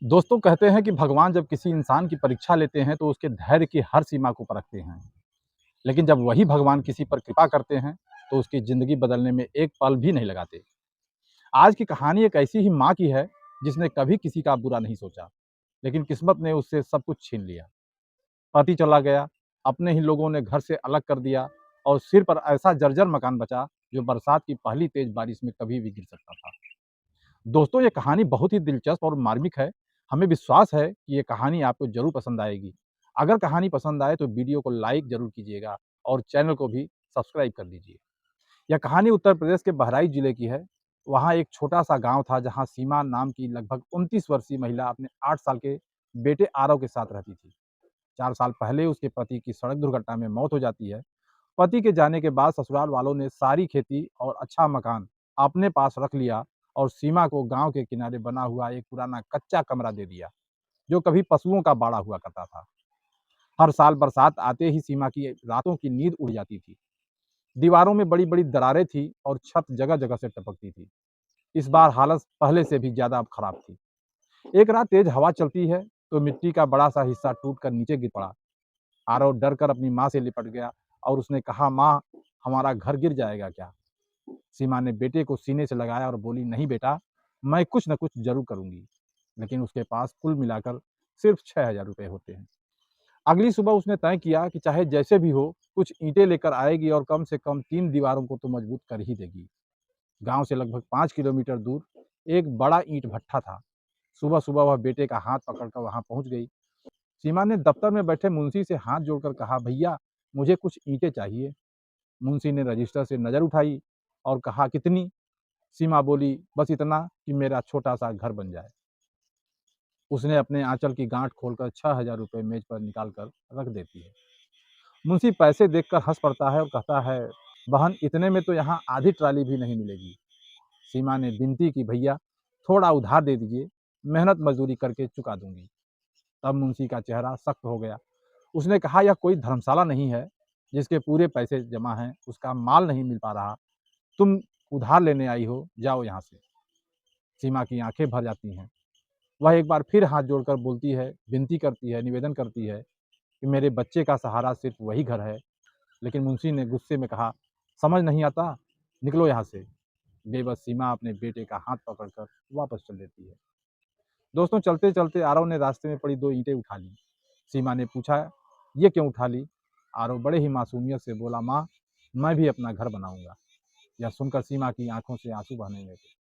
दोस्तों कहते हैं कि भगवान जब किसी इंसान की परीक्षा लेते हैं तो उसके धैर्य की हर सीमा को परखते हैं। लेकिन जब वही भगवान किसी पर कृपा करते हैं तो उसकी ज़िंदगी बदलने में एक पल भी नहीं लगाते। आज की कहानी एक ऐसी ही माँ की है जिसने कभी किसी का बुरा नहीं सोचा, लेकिन किस्मत ने उससे सब कुछ छीन लिया। पति चला गया, अपने ही लोगों ने घर से अलग कर दिया और सिर पर ऐसा जर्जर मकान बचा जो बरसात की पहली तेज बारिश में कभी भी गिर सकता था। दोस्तों, ये कहानी बहुत ही दिलचस्प और मार्मिक है। हमें विश्वास है कि ये कहानी आपको ज़रूर पसंद आएगी। अगर कहानी पसंद आए तो वीडियो को लाइक ज़रूर कीजिएगा और चैनल को भी सब्सक्राइब कर दीजिए। यह कहानी उत्तर प्रदेश के बहराइच जिले की है। वहाँ एक छोटा-सा गाँव था जहाँ सीमा नाम की लगभग 29 वर्षीय महिला अपने 8 साल के बेटे आरव के साथ रहती थी। 4 साल पहले उसके पति की सड़क दुर्घटना में मौत हो जाती है। पति के जाने के बाद ससुराल वालों ने सारी खेती और अच्छा मकान अपने पास रख लिया और सीमा को गांव के किनारे बना हुआ एक पुराना कच्चा कमरा दे दिया, जो कभी पशुओं का बाड़ा हुआ करता था। हर साल बरसात आते ही सीमा की रातों की नींद उड़ जाती थी। दीवारों में बड़ी-बड़ी दरारें थी और छत जगह-जगह से टपकती थी। इस बार हालत पहले से भी ज़्यादा अब खराब थी। एक रात तेज हवा चलती है, तो मिट्टी का बड़ा सा हिस्सा टूट कर नीचे गिर पड़ा। आरव डर कर अपनी माँ से लिपट गया और उसने कहा, माँ, हमारा घर गिर जाएगा क्या? सीमा ने बेटे को सीने से लगाया और बोली, नहीं बेटा, मैं कुछ न कुछ ज़रूर करूँगी। लेकिन उसके पास कुल मिलाकर सिर्फ 6,000 रुपए होते हैं। अगली सुबह उसने तय किया कि चाहे जैसे भी हो, कुछ ईंटें लेकर आएगी और कम से कम 3 दीवारों को तो मजबूत कर ही देगी। गाँव से लगभग 5 किलोमीटर दूर एक बड़ा ईंट भट्ठा था। सुबह-सुबह वह बेटे का हाथ पकड़कर वहाँ पहुँच गई। सीमा ने दफ्तर में बैठे मुंशी से हाथ जोड़कर कहा, भैया, मुझे कुछ ईंटें चाहिए। मुंशी ने रजिस्टर से नज़र उठाई और कहा, कितनी? सीमा बोली, बस इतना कि मेरा छोटा-सा घर बन जाए। उसने अपने आँचल की गाँठ खोलकर 6,000 रुपए मेज़ पर निकाल कर रख देती है। मुंशी पैसे देखकर हँस पड़ता है और कहता है, बहन, इतने में तो यहाँ आधी ट्राली भी नहीं मिलेगी। सीमा ने विनती की, भैया, थोड़ा उधार दे दीजिए, मेहनत मज़दूरी करके चुका दूँगी। तब मुंशी का चेहरा सख्त हो गया। उसने कहा, यह कोई धर्मशाला नहीं है, जिसके पूरे पैसे जमा हैं, उसका माल नहीं मिल पा रहा। तुम उधार लेने आई हो, जाओ यहाँ से। सीमा की आँखें भर जाती हैं। वह एक बार फिर हाथ जोड़कर बोलती है, विनती करती है, निवेदन करती है कि मेरे बच्चे का सहारा सिर्फ वही घर है। लेकिन मुंशी ने गुस्से में कहा, समझ नहीं आता, निकलो यहाँ से। बेबस सीमा अपने बेटे का हाथ पकड़कर वापस चल देती है। दोस्तों, चलते-चलते आरव ने रास्ते में पड़ी 2 ईंटें उठा लीं। सीमा ने पूछा, ये क्यों उठा ली? आरव बड़े ही मासूमियत से बोला, माँ, मैं भी अपना घर बनाऊंगा। यह सुनकर सीमा की आंखों से आंसू बहने लगे।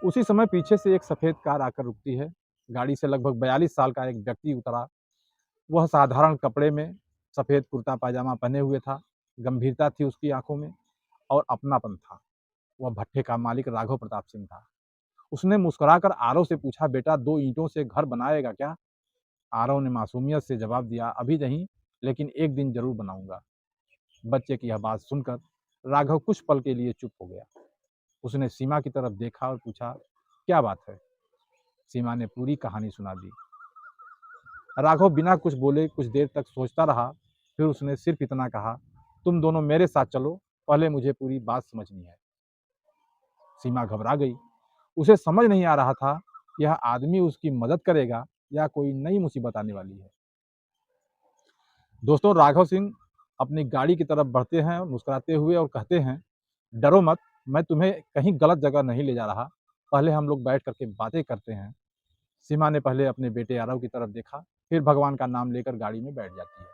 उसी समय पीछे से एक सफेद कार आकर रुकती है। गाड़ी से लगभग 42 साल का एक व्यक्ति उतरा। वह साधारण कपड़े में, सफेद कुर्ता पायजामा पहने हुए था। गंभीरता थी उसकी आंखों में और अपनापन था। वह भट्ठे का मालिक राघव प्रताप सिंह था। उसने मुस्कुराकर आरव से पूछा, बेटा, 2 ईंटों से घर बनाएगा क्या? आरव ने मासूमियत से जवाब दिया, अभी नहीं, लेकिन एक दिन जरूर बनाऊंगा। बच्चे की यह बात सुनकर राघव कुछ पल के लिए चुप हो गया। उसने सीमा की तरफ देखा और पूछा, क्या बात है? सीमा ने पूरी कहानी सुना दी। राघव बिना कुछ बोले कुछ देर तक सोचता रहा। फिर उसने सिर्फ इतना कहा, तुम दोनों मेरे साथ चलो, पहले मुझे पूरी बात समझनी है। सीमा घबरा गई। उसे समझ नहीं आ रहा था, यह आदमी उसकी मदद करेगा या कोई नई मुसीबत आने वाली है। दोस्तों, राघव सिंह अपनी गाड़ी की तरफ बढ़ते हैं मुस्कुराते हुए और कहते हैं, डरो मत, मैं तुम्हें कहीं गलत जगह नहीं ले जा रहा। पहले हम लोग बैठ करके बातें करते हैं। सीमा ने पहले अपने बेटे आरव की तरफ देखा, फिर भगवान का नाम लेकर गाड़ी में बैठ जाती है।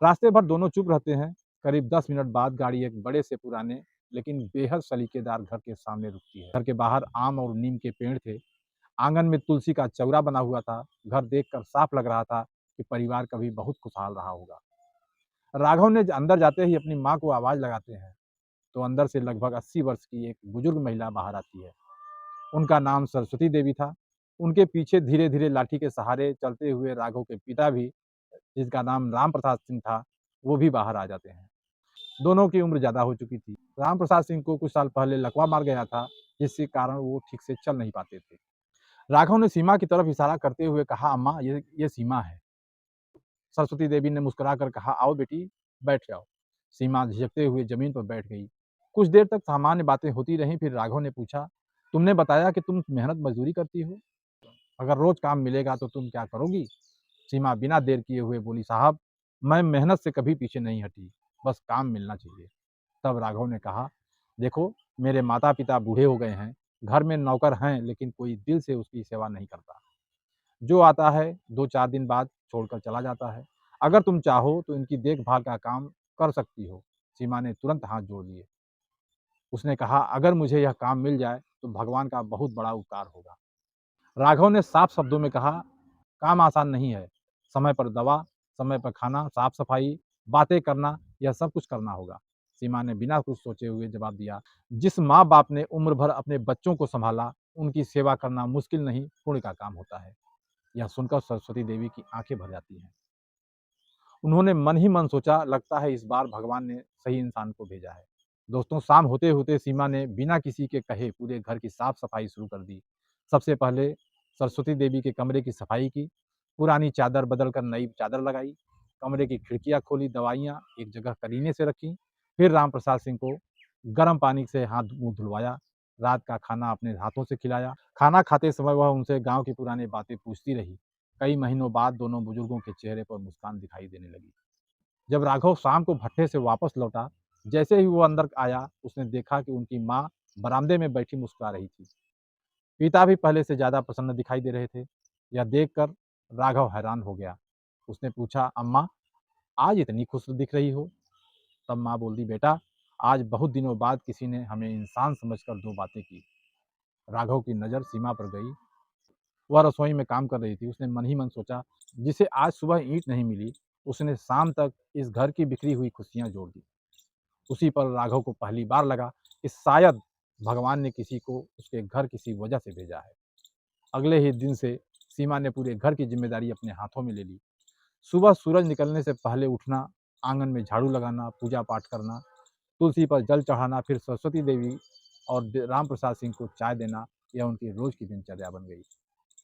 रास्ते भर दोनों चुप रहते हैं। करीब 10 मिनट बाद गाड़ी एक बड़े से पुराने लेकिन बेहद सलीकेदार घर के सामने रुकती है। घर के बाहर आम और नीम के पेड़ थे। आंगन में तुलसी का चौरा बना हुआ था। घर देखकर साफ लग रहा था कि परिवार कभी बहुत खुशहाल रहा होगा। राघव ने अंदर जाते ही अपनी माँ को आवाज लगाते हैं, तो अंदर से लगभग 80 वर्ष की एक बुजुर्ग महिला बाहर आती है। उनका नाम सरस्वती देवी था। उनके पीछे धीरे-धीरे लाठी के सहारे चलते हुए राघव के पिता भी, जिसका नाम राम प्रसाद सिंह था, वो भी बाहर आ जाते हैं। दोनों की उम्र ज़्यादा हो चुकी थी। राम प्रसाद सिंह को कुछ साल पहले लकवा मार गया था, जिसके कारण वो ठीक से चल नहीं पाते थे। राघव ने सीमा की तरफ इशारा करते हुए कहा, अम्मा, ये सीमा है। सरस्वती देवी ने मुस्कुराकर कहा, आओ बेटी, बैठ जाओ। सीमा झिझकते हुए जमीन पर बैठ गई। कुछ देर तक सामान्य बातें होती रहीं। फिर राघव ने पूछा, तुमने बताया कि तुम मेहनत मजदूरी करती हो, अगर रोज़ काम मिलेगा तो तुम क्या करोगी? सीमा बिना देर किए हुए बोली, साहब, मैं मेहनत से कभी पीछे नहीं हटी, बस काम मिलना चाहिए। तब राघव ने कहा, देखो, मेरे माता-पिता बूढ़े हो गए हैं, घर में नौकर हैं लेकिन कोई दिल से उसकी सेवा नहीं करता। जो आता है 2-4 दिन बाद छोड़कर चला जाता है। अगर तुम चाहो तो इनकी देखभाल का काम कर सकती हो। सीमा ने तुरंत हाथ जोड़ लिए। उसने कहा, अगर मुझे यह काम मिल जाए तो भगवान का बहुत बड़ा उपकार होगा। राघव ने साफ शब्दों में कहा, काम आसान नहीं है। समय पर दवा, समय पर खाना, साफ-सफाई, बातें करना, यह सब कुछ करना होगा। सीमा ने बिना कुछ सोचे हुए जवाब दिया, जिस माँ-बाप ने उम्र भर अपने बच्चों को सँभाला, उनकी सेवा करना मुश्किल नहीं, पुण्य का काम होता है। यह सुनकर सरस्वती देवी की आंखें भर जाती हैं। उन्होंने मन ही मन सोचा, लगता है इस बार भगवान ने सही इंसान को भेजा है। दोस्तों, शाम होते होते सीमा ने बिना किसी के कहे पूरे घर की साफ सफाई शुरू कर दी। सबसे पहले सरस्वती देवी के कमरे की सफाई की, पुरानी चादर बदल कर नई चादर लगाई, कमरे की खिड़कियां खोली, दवाइयां एक जगह करीने से रखी। फिर राम प्रसाद सिंह को गर्म पानी से हाथ मुंह धुलवाया, रात का खाना अपने हाथों से खिलाया। खाना खाते समय वह उनसे गांव की पुरानी बातें पूछती रही। कई महीनों बाद दोनों बुजुर्गों के चेहरे पर मुस्कान दिखाई देने लगी। जब राघव शाम को भट्ठे से वापस लौटा, जैसे ही वो अंदर आया, उसने देखा कि उनकी माँ बरामदे में बैठी मुस्कुरा रही थी। पिता भी पहले से ज्यादा प्रसन्न दिखाई दे रहे थे। यह देखकर राघव हैरान हो गया। उसने पूछा, अम्मा, आज इतनी खुश दिख रही हो? तब माँ बोली, बेटा, आज बहुत दिनों बाद किसी ने हमें इंसान समझकर दो बातें की। राघव की नज़र सीमा पर गई। वह रसोई में काम कर रही थी। उसने मन ही मन सोचा, जिसे आज सुबह ईंट नहीं मिली, उसने शाम तक इस घर की बिखरी हुई खुशियां जोड़ दी। उसी पर राघव को पहली बार लगा कि शायद भगवान ने किसी को उसके घर किसी वजह से भेजा है। अगले ही दिन से सीमा ने पूरे घर की जिम्मेदारी अपने हाथों में ले ली। सुबह सूरज निकलने से पहले उठना, आंगन में झाड़ू लगाना, पूजा पाठ करना, तुलसी पर जल चढ़ाना, फिर सरस्वती देवी और राम प्रसाद सिंह को चाय देना, यह उनकी रोज की दिनचर्या बन गई।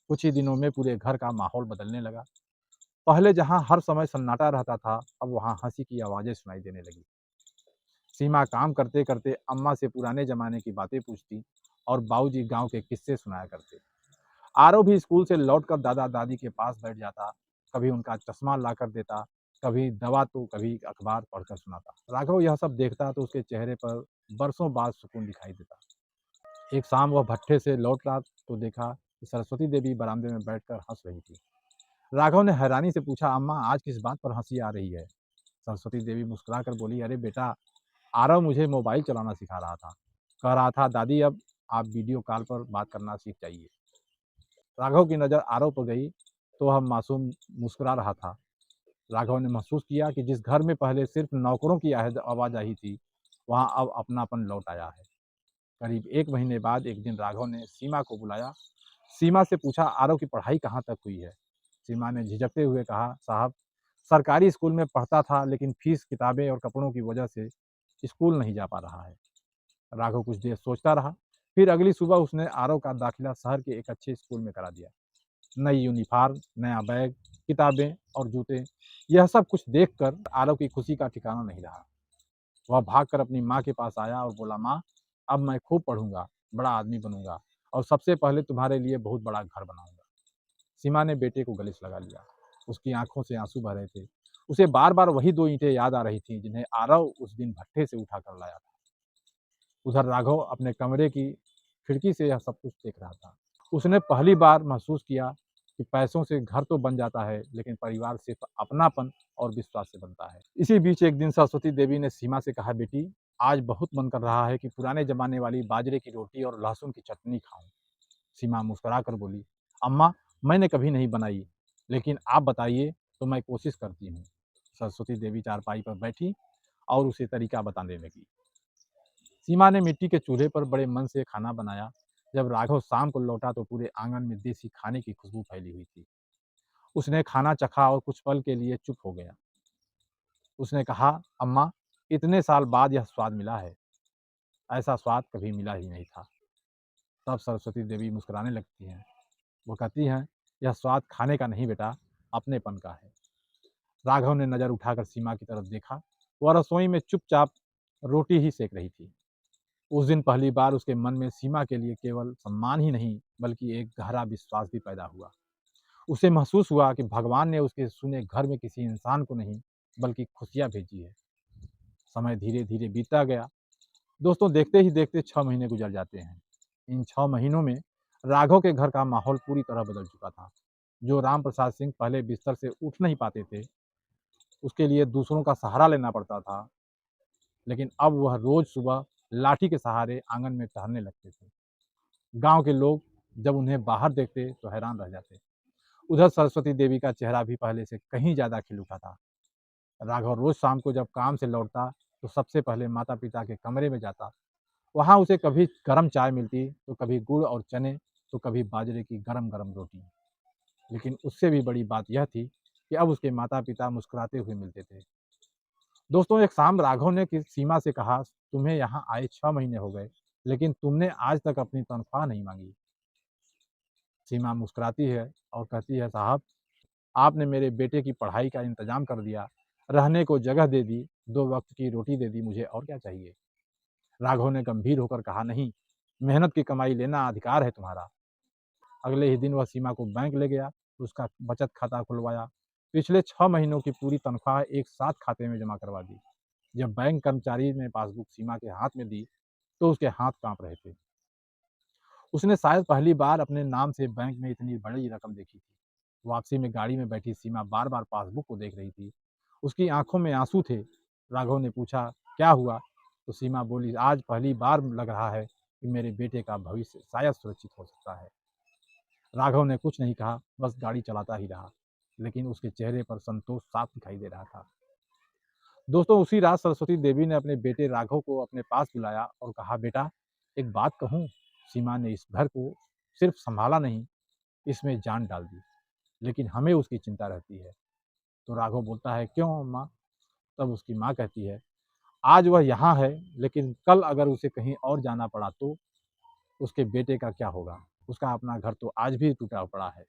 कुछ ही दिनों में पूरे घर का माहौल बदलने लगा। पहले जहाँ हर समय सन्नाटा रहता था, अब वहाँ हंसी की आवाज़ें सुनाई देने लगी। सीमा काम करते-करते अम्मा से पुराने ज़माने की बातें पूछती और बाबूजी गाँव के किस्से सुनाया करते। आरव भी स्कूल से लौटकर दादा-दादी के पास बैठ जाता, कभी उनका चश्मा लाकर देता, कभी दवा तो कभी अखबार पढ़कर सुनाता। राघव यह सब देखता तो उसके चेहरे पर बरसों बाद सुकून दिखाई देता। एक शाम वह भट्ठे से लौट रहा तो देखा कि सरस्वती देवी बरामदे में बैठकर हंस रही थी। राघव ने हैरानी से पूछा, अम्मा, आज किस बात पर हंसी आ रही है? सरस्वती देवी मुस्कुराकर बोली, अरे बेटा, आरव मुझे मोबाइल चलाना सिखा रहा था। कह रहा था, दादी, अब आप वीडियो कॉल पर बात करना सीख जाइए। राघव की नज़र आरव पर गई तो वह मासूम मुस्कुरा रहा था। राघव ने महसूस किया कि जिस घर में पहले सिर्फ नौकरों की आवाज़ आई थी, वहाँ अब अपनापन लौट आया है। करीब 1 महीने बाद एक दिन राघव ने सीमा को बुलाया। सीमा से पूछा, आरव की पढ़ाई कहाँ तक हुई है? सीमा ने झिझकते हुए कहा, साहब, सरकारी स्कूल में पढ़ता था लेकिन फीस, किताबें और कपड़ों की वजह से स्कूल नहीं जा पा रहा है। राघव कुछ देर सोचता रहा। फिर अगली सुबह उसने आरव का दाखिला शहर के एक अच्छे स्कूल में करा दिया। नई यूनिफॉर्म, नया बैग, किताबें और जूते, यह सब कुछ देखकर आरव की खुशी का ठिकाना नहीं रहा। वह भागकर अपनी माँ के पास आया और बोला, माँ, अब मैं खूब पढ़ूंगा, बड़ा आदमी बनूंगा और सबसे पहले तुम्हारे लिए बहुत बड़ा घर बनाऊंगा। सीमा ने बेटे को गले से लगा लिया। उसकी आंखों से आंसू बह रहे थे। उसे बार बार वही दो ईंटें याद आ रही थीं जिन्हें आरव उस दिन भट्ठे से उठा कर लाया था। उधर राघव अपने कमरे की खिड़की से यह सब कुछ देख रहा था। उसने पहली बार महसूस किया कि पैसों से घर तो बन जाता है लेकिन परिवार सिर्फ अपनापन और विश्वास से बनता है। इसी बीच एक दिन सरस्वती देवी ने सीमा से कहा, बेटी, आज बहुत मन कर रहा है कि पुराने जमाने वाली बाजरे की रोटी और लहसुन की चटनी खाऊं। सीमा मुस्कुरा कर बोली, अम्मा, मैंने कभी नहीं बनाई, लेकिन आप बताइए तो मैं कोशिश करती हूँ। सरस्वती देवी चारपाई पर बैठी और उसे तरीका बताने लगी। सीमा ने मिट्टी के चूल्हे पर बड़े मन से खाना बनाया। जब राघव शाम को लौटा तो पूरे आंगन में देसी खाने की खुशबू फैली हुई थी। उसने खाना चखा और कुछ पल के लिए चुप हो गया। उसने कहा, अम्मा, इतने साल बाद यह स्वाद मिला है, ऐसा स्वाद कभी मिला ही नहीं था। तब सरस्वती देवी मुस्कुराने लगती हैं। वो कहती हैं, यह स्वाद खाने का नहीं बेटा, अपनेपन का है। राघव ने नज़र उठाकर सीमा की तरफ देखा। वह रसोई में चुपचाप रोटी ही सेक रही थी। उस दिन पहली बार उसके मन में सीमा के लिए केवल सम्मान ही नहीं बल्कि एक गहरा विश्वास भी पैदा हुआ। उसे महसूस हुआ कि भगवान ने उसके सुने घर में किसी इंसान को नहीं बल्कि खुशियाँ भेजी है। समय धीरे-धीरे बीतता गया। दोस्तों देखते ही देखते 6 महीने गुज़र जाते हैं। इन 6 महीनों में राघव के घर का माहौल पूरी तरह बदल चुका था। जो राम प्रसाद सिंह पहले बिस्तर से उठ नहीं पाते थे, उसके लिए दूसरों का सहारा लेना पड़ता था, लेकिन अब वह रोज़ सुबह लाठी के सहारे आंगन में टहलने लगते थे। गाँव के लोग जब उन्हें बाहर देखते तो हैरान रह जाते। उधर सरस्वती देवी का चेहरा भी पहले से कहीं ज़्यादा खिल उठा था। राघव रोज़ शाम को जब काम से लौटता तो सबसे पहले माता-पिता के कमरे में जाता। वहाँ उसे कभी गरम चाय मिलती, तो कभी गुड़ और चने, तो कभी बाजरे की गरम-गरम रोटी। लेकिन उससे भी बड़ी बात यह थी कि अब उसके माता-पिता मुस्कुराते हुए मिलते थे। दोस्तों एक शाम राघव ने कि सीमा से कहा, "तुम्हें यहाँ आए 6 महीने हो गए, लेकिन तुमने आज तक अपनी तनख्वाह नहीं माँगी।" सीमा मुस्कुराती है और कहती है, "साहब, आपने मेरे बेटे की पढ़ाई का इंतज़ाम कर दिया, रहने को जगह दे दी, 2 वक़्त की रोटी दे दी, मुझे और क्या चाहिए?" राघव ने गंभीर होकर कहा, "नहीं, मेहनत की कमाई लेना अधिकार है तुम्हारा।" अगले ही दिन वह सीमा को बैंक ले गया, उसका बचत खाता खुलवाया, पिछले 6 महीनों की पूरी तनख्वाह एक साथ खाते में जमा करवा दी। जब बैंक कर्मचारी ने पासबुक सीमा के हाथ में दी, तो उसके हाथ काँप रहे थे। उसने शायद पहली बार अपने नाम से बैंक में इतनी बड़ी रकम देखी थी। वापसी में गाड़ी में बैठी सीमा बार-बार पासबुक को देख रही थी। उसकी आँखों में आँसू थे। राघव ने पूछा, "क्या हुआ?" तो सीमा बोली, "आज पहली बार लग रहा है कि मेरे बेटे का भविष्य शायद सुरक्षित हो सकता है।" राघव ने कुछ नहीं कहा, बस गाड़ी चलाता ही रहा, लेकिन उसके चेहरे पर संतोष साफ दिखाई दे रहा था। दोस्तों उसी रात सरस्वती देवी ने अपने बेटे राघव को अपने पास बुलाया और कहा, "बेटा, एक बात कहूँ?" सीमा ने इस घर को सिर्फ संभाला नहीं, इसमें जान डाल दी, लेकिन हमें उसकी चिंता रहती है। तो राघव बोलता है, "क्यों अम्मा?" तब उसकी माँ कहती है, "आज वह यहाँ है, लेकिन कल अगर उसे कहीं और जाना पड़ा तो? उसके बेटे का क्या होगा? उसका अपना घर तो आज भी टूटा पड़ा है।"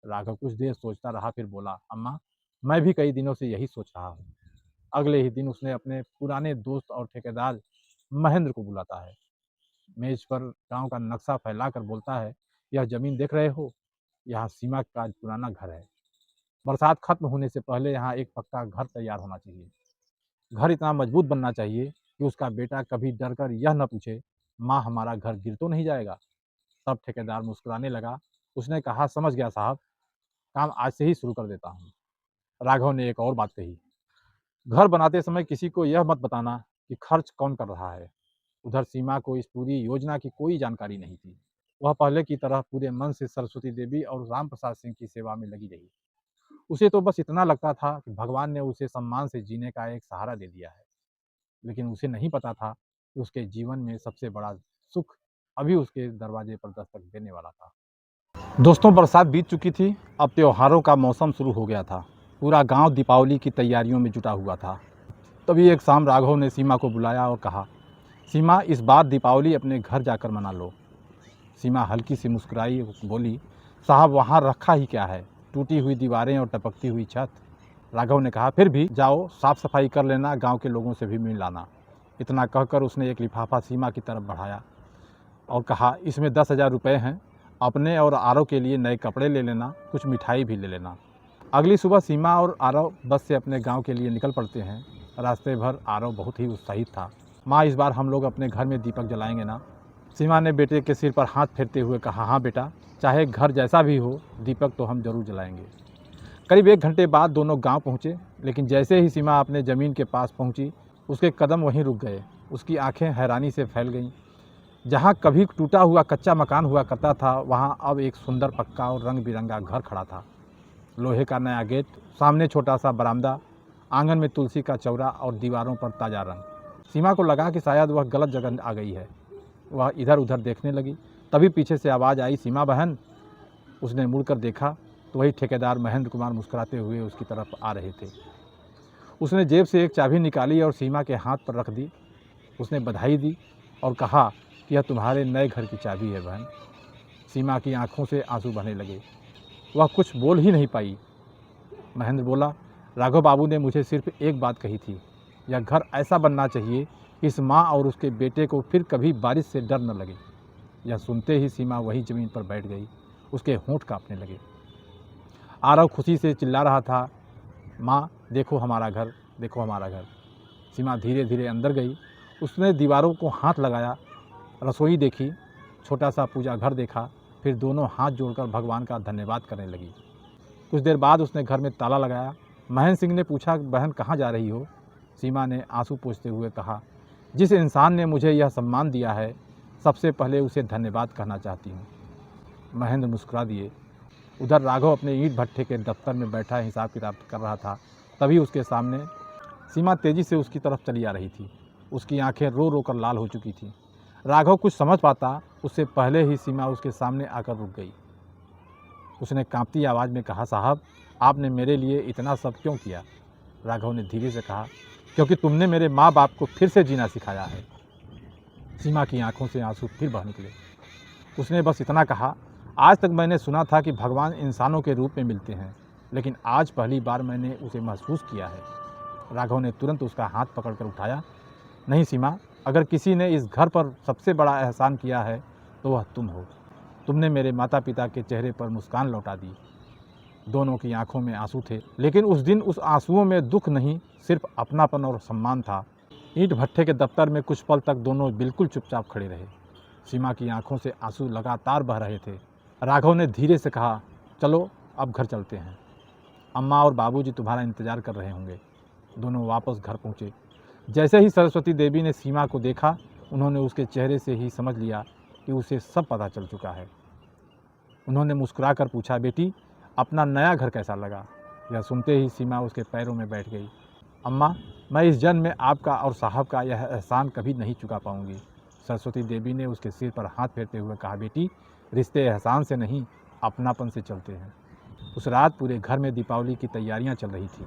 राघव कुछ देर सोचता रहा, फिर बोला, "अम्मा, मैं भी कई दिनों से यही सोच रहा हूँ।" अगले ही दिन उसने अपने पुराने दोस्त और ठेकेदार महेंद्र को बुलाता है। मेज पर गांव का नक्शा फैलाकर बोलता है, "यह जमीन देख रहे हो? यहाँ सीमा का पुराना घर है। बरसात खत्म होने से पहले यहाँ एक पक्का घर तैयार होना चाहिए। घर इतना मजबूत बनना चाहिए कि उसका बेटा कभी डर कर यह न पूछे, माँ हमारा घर गिर तो नहीं जाएगा?" तब ठेकेदार मुस्कुराने लगा। उसने कहा, "समझ गया साहब, काम आज से ही शुरू कर देता हूँ।" राघव ने एक और बात कही, "घर बनाते समय किसी को यह मत बताना कि खर्च कौन कर रहा है।" उधर सीमा को इस पूरी योजना की कोई जानकारी नहीं थी। वह पहले की तरह पूरे मन से सरस्वती देवी और राम प्रसाद सिंह की सेवा में लगी रही। उसे तो बस इतना लगता था कि भगवान ने उसे सम्मान से जीने का एक सहारा दे दिया है, लेकिन उसे नहीं पता था कि उसके जीवन में सबसे बड़ा सुख अभी उसके दरवाजे पर दस्तक देने वाला था। दोस्तों बरसात बीत चुकी थी, अब त्योहारों का मौसम शुरू हो गया था। पूरा गांव दीपावली की तैयारियों में जुटा हुआ था। तभी एक शाम राघव ने सीमा को बुलाया और कहा, "सीमा, इस बार दीपावली अपने घर जाकर मना लो।" सीमा हल्की सी मुस्कुराई, बोली, "साहब, वहाँ रखा ही क्या है? टूटी हुई दीवारें और टपकती हुई छत।" राघव ने कहा, "फिर भी जाओ, साफ सफाई कर लेना, गांव के लोगों से भी मिल लाना।" इतना कहकर उसने एक लिफाफा सीमा की तरफ बढ़ाया और कहा, "इसमें 10,000 रुपये हैं, अपने और आरव के लिए नए कपड़े ले लेना, कुछ मिठाई भी ले लेना।" अगली सुबह सीमा और आरव बस से अपने गांव के लिए निकल पड़ते हैं। रास्ते भर आरव बहुत ही उत्साहित था। "माँ, इस बार हम लोग अपने घर में दीपक जलाएंगे ना?" सीमा ने बेटे के सिर पर हाथ फेरते हुए कहा, "हाँ बेटा, चाहे घर जैसा भी हो, दीपक तो हम जरूर जलाएंगे।" करीब 1 घंटे बाद दोनों गांव पहुंचे, लेकिन जैसे ही सीमा अपने ज़मीन के पास पहुंची, उसके कदम वहीं रुक गए। उसकी आंखें हैरानी से फैल गईं। जहां कभी टूटा हुआ कच्चा मकान हुआ करता था, वहां अब एक सुंदर पक्का और रंग बिरंगा घर खड़ा था। लोहे का नया गेट, सामने छोटा सा बरामदा, आंगन में तुलसी का चौरा और दीवारों पर ताज़ा रंग। सीमा को लगा कि शायद वह गलत जगह आ गई है। वह इधर उधर देखने लगी। तभी पीछे से आवाज़ आई, "सीमा बहन।" उसने मुड़कर देखा तो वही ठेकेदार महेंद्र कुमार मुस्कुराते हुए उसकी तरफ आ रहे थे। उसने जेब से एक चाबी निकाली और सीमा के हाथ पर रख दी। उसने बधाई दी और कहा कि यह तुम्हारे नए घर की चाबी है बहन। सीमा की आंखों से आंसू बहने लगे। वह कुछ बोल ही नहीं पाई। महेंद्र बोला, "राघव बाबू ने मुझे सिर्फ एक बात कही थी, यह घर ऐसा बनना चाहिए इस माँ और उसके बेटे को फिर कभी बारिश से डर न लगे। यह सुनते ही सीमा वही ज़मीन पर बैठ गई। उसके होंठ काँपने लगे। आरव खुशी से चिल्ला रहा था, माँ देखो हमारा घर, देखो हमारा घर। सीमा धीरे धीरे अंदर गई। उसने दीवारों को हाथ लगाया, रसोई देखी, छोटा सा पूजा घर देखा, फिर दोनों हाथ जोड़कर भगवान का धन्यवाद करने लगी। कुछ देर बाद उसने घर में ताला लगाया। महेंद्र सिंह ने पूछा, बहन कहाँ जा रही हो? सीमा ने आंसू पोंछते हुए कहा, जिस इंसान ने मुझे यह सम्मान दिया है, सबसे पहले उसे धन्यवाद कहना चाहती हूँ। महेंद्र मुस्कुरा दिए। उधर राघव अपने ईंट भट्ठे के दफ्तर में बैठा हिसाब किताब कर रहा था। तभी उसके सामने सीमा तेजी से उसकी तरफ चली आ रही थी। उसकी आंखें रो रो कर लाल हो चुकी थीं। राघव कुछ समझ पाता उससे पहले ही सीमा उसके सामने आकर रुक गई। उसने कांपती आवाज़ में कहा, साहब आपने मेरे लिए इतना सब क्यों किया? राघव ने धीरे से कहा, क्योंकि तुमने मेरे माँ बाप को फिर से जीना सिखाया है। सीमा की आंखों से आंसू फिर बह निकले। उसने बस इतना कहा, आज तक मैंने सुना था कि भगवान इंसानों के रूप में मिलते हैं, लेकिन आज पहली बार मैंने उसे महसूस किया है। राघव ने तुरंत उसका हाथ पकड़कर उठाया। नहीं सीमा, अगर किसी ने इस घर पर सबसे बड़ा एहसान किया है तो वह तुम हो। तुमने मेरे माता पिता के चेहरे पर मुस्कान लौटा दी। दोनों की आंखों में आंसू थे, लेकिन उस दिन उस आंसुओं में दुख नहीं, सिर्फ अपनापन और सम्मान था। ईंट भट्ठे के दफ्तर में कुछ पल तक दोनों बिल्कुल चुपचाप खड़े रहे। सीमा की आंखों से आंसू लगातार बह रहे थे। राघव ने धीरे से कहा, चलो अब घर चलते हैं। अम्मा और बाबूजी तुम्हारा इंतजार कर रहे होंगे। दोनों वापस घर पहुँचे। जैसे ही सरस्वती देवी ने सीमा को देखा, उन्होंने उसके चेहरे से ही समझ लिया कि उसे सब पता चल चुका है। उन्होंने मुस्कुराकर पूछा, बेटी अपना नया घर कैसा लगा? यह सुनते ही सीमा उसके पैरों में बैठ गई। अम्मा, मैं इस जन्म में आपका और साहब का यह एहसान कभी नहीं चुका पाऊंगी। सरस्वती देवी ने उसके सिर पर हाथ फेरते हुए कहा, बेटी रिश्ते एहसान से नहीं, अपनापन से चलते हैं। उस रात पूरे घर में दीपावली की तैयारियां चल रही थी।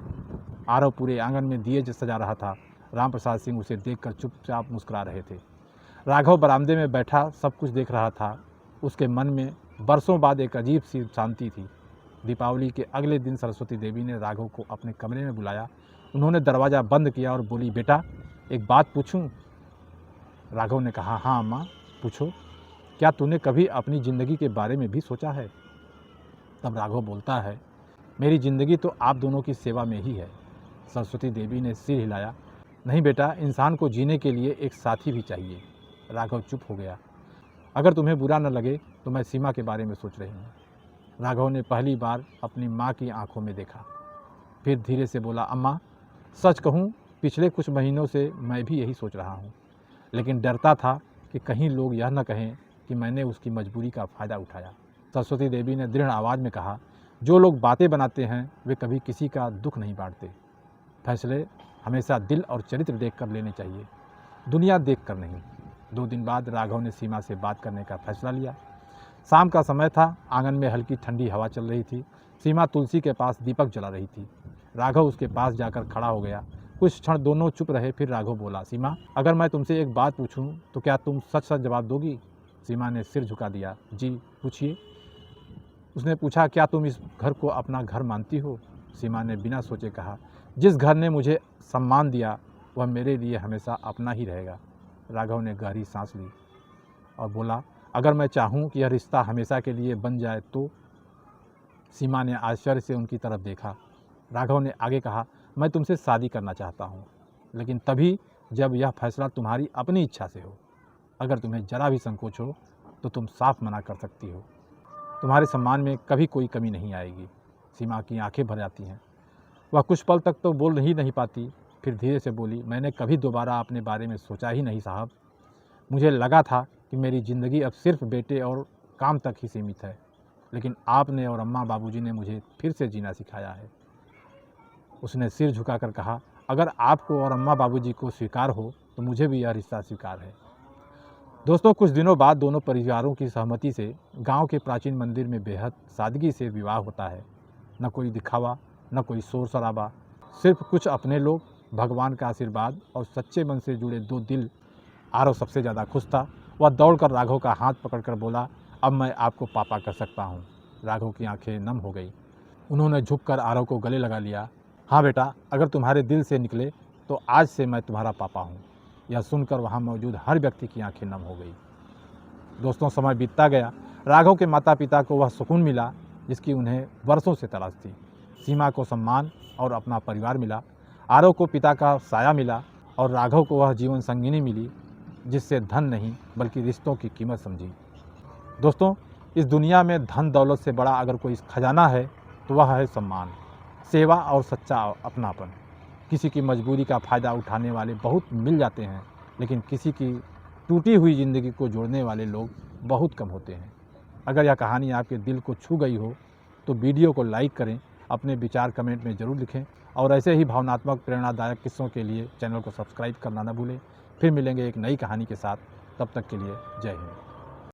आरव पूरे आंगन में दिए सजा रहा था। राम प्रसाद सिंह उसे देखकर चुपचाप मुस्कुरा रहे थे। राघव बरामदे में बैठा सब कुछ देख रहा था। उसके मन में बरसों बाद एक अजीब सी शांति थी। दीपावली के अगले दिन सरस्वती देवी ने राघव को अपने कमरे में बुलाया। उन्होंने दरवाज़ा बंद किया और बोली, बेटा एक बात पूछूं? राघव ने कहा, हाँ अम्मा पूछो। क्या तूने कभी अपनी ज़िंदगी के बारे में भी सोचा है? तब राघव बोलता है, मेरी ज़िंदगी तो आप दोनों की सेवा में ही है। सरस्वती देवी ने सिर हिलाया। नहीं बेटा, इंसान को जीने के लिए एक साथी भी चाहिए। राघव चुप हो गया। अगर तुम्हें बुरा न लगे तो मैं सीमा के बारे में सोच रही हूँ। राघव ने पहली बार अपनी माँ की आंखों में देखा। फिर धीरे से बोला, अम्मा सच कहूँ पिछले कुछ महीनों से मैं भी यही सोच रहा हूँ, लेकिन डरता था कि कहीं लोग यह न कहें कि मैंने उसकी मजबूरी का फ़ायदा उठाया। सरस्वती देवी ने दृढ़ आवाज़ में कहा, जो लोग बातें बनाते हैं वे कभी किसी का दुख नहीं बांटते। फैसले हमेशा दिल और चरित्र देख कर लेने चाहिए, दुनिया देख कर नहीं। 2 दिन बाद राघव ने सीमा से बात करने का फैसला लिया। शाम का समय था। आंगन में हल्की ठंडी हवा चल रही थी। सीमा तुलसी के पास दीपक जला रही थी। राघव उसके पास जाकर खड़ा हो गया। कुछ क्षण दोनों चुप रहे। फिर राघव बोला, सीमा अगर मैं तुमसे एक बात पूछूं तो क्या तुम सच सच जवाब दोगी? सीमा ने सिर झुका दिया। जी पूछिए। उसने पूछा, क्या तुम इस घर को अपना घर मानती हो? सीमा ने बिना सोचे कहा, जिस घर ने मुझे सम्मान दिया वह मेरे लिए हमेशा अपना ही रहेगा। राघव ने गहरी सांस ली और बोला, अगर मैं चाहूँ कि यह रिश्ता हमेशा के लिए बन जाए तो? सीमा ने आश्चर्य से उनकी तरफ देखा। राघव ने आगे कहा, मैं तुमसे शादी करना चाहता हूँ, लेकिन तभी जब यह फैसला तुम्हारी अपनी इच्छा से हो। अगर तुम्हें जरा भी संकोच हो तो तुम साफ मना कर सकती हो। तुम्हारे सम्मान में कभी कोई कमी नहीं आएगी। सीमा की आंखें भर जाती हैं। वह कुछ पल तक तो बोल ही नहीं पाती। फिर धीरे से बोली, मैंने कभी दोबारा अपने बारे में सोचा ही नहीं साहब। मुझे लगा था कि मेरी ज़िंदगी अब सिर्फ बेटे और काम तक ही सीमित है, लेकिन आपने और अम्मा बाबूजी ने मुझे फिर से जीना सिखाया है। उसने सिर झुकाकर कहा, अगर आपको और अम्मा बाबूजी को स्वीकार हो तो मुझे भी यह रिश्ता स्वीकार है। दोस्तों, कुछ दिनों बाद दोनों परिवारों की सहमति से गांव के प्राचीन मंदिर में बेहद सादगी से विवाह होता है। न कोई दिखावा, न कोई शोर शराबा, सिर्फ कुछ अपने लोग, भगवान का आशीर्वाद और सच्चे मन से जुड़े 2 दिल। आरव सबसे ज़्यादा खुश था। वह दौड़कर राघव का हाथ पकड़कर बोला, अब मैं आपको पापा कर सकता हूँ। राघव की आंखें नम हो गई। उन्होंने झुककर आरव को गले लगा लिया। हाँ बेटा, अगर तुम्हारे दिल से निकले तो आज से मैं तुम्हारा पापा हूँ। यह सुनकर वहाँ मौजूद हर व्यक्ति की आंखें नम हो गई। दोस्तों, समय बीतता गया। राघव के माता पिता को वह सुकून मिला जिसकी उन्हें वर्षों से तलाश थी। सीमा को सम्मान और अपना परिवार मिला। आरव को पिता का साया मिला और राघव को वह जीवन संगिनी मिली जिससे धन नहीं बल्कि रिश्तों की कीमत समझी। दोस्तों, इस दुनिया में धन दौलत से बड़ा अगर कोई खजाना है तो वह है सम्मान, सेवा और सच्चा अपनापन। किसी की मजबूरी का फ़ायदा उठाने वाले बहुत मिल जाते हैं, लेकिन किसी की टूटी हुई ज़िंदगी को जोड़ने वाले लोग बहुत कम होते हैं। अगर यह कहानी आपके दिल को छू गई हो तो वीडियो को लाइक करें, अपने विचार कमेंट में ज़रूर लिखें और ऐसे ही भावनात्मक प्रेरणादायक किस्सों के लिए चैनल को सब्सक्राइब करना न भूलें। फिर मिलेंगे एक नई कहानी के साथ, तब तक के लिए जय हिंद।